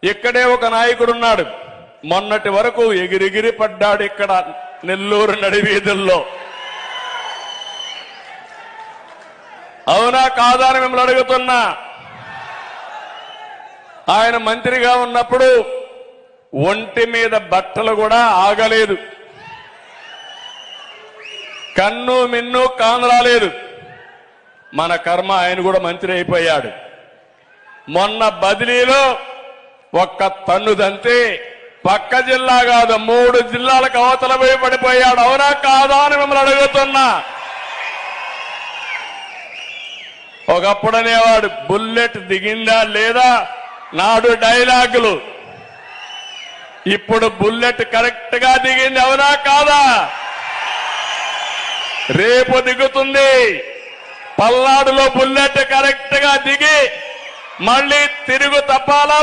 ఇక్కడే ఒక నాయకుడున్నాడు, మొన్నటి వరకు ఎగిరిగిరి పడ్డాడు ఇక్కడ నెల్లూరు నడివీధుల్లో. అవునా కాదా అని మిమ్మల్ని అడుగుతున్నా. ఆయన మంత్రిగా ఉన్నప్పుడు ఒంటి మీద బట్టలు కూడా ఆగలేదు, కన్ను మిన్ను కానరాలేదు. మన కర్మ, ఆయన కూడా మంత్రి అయిపోయాడు. మొన్న బదిలీలో ఒక్క తన్నుదంతే పక్క జిల్లా కాదు 3 జిల్లాలకు అవతల పోయి పడిపోయాడు. అవునా కాదా అని మిమ్మల్ని అడుగుతున్నా. ఒకప్పుడు అనేవాడు బుల్లెట్ దిగిందా లేదా నాడు డైలాగులు. ఇప్పుడు బుల్లెట్ కరెక్ట్ గా దిగింది. అవునా కాదా? రేపు దిగుతుంది. పల్నాడులో బుల్లెట్ కరెక్ట్ గా దిగి మళ్ళీ తిరుగు తప్పాలలో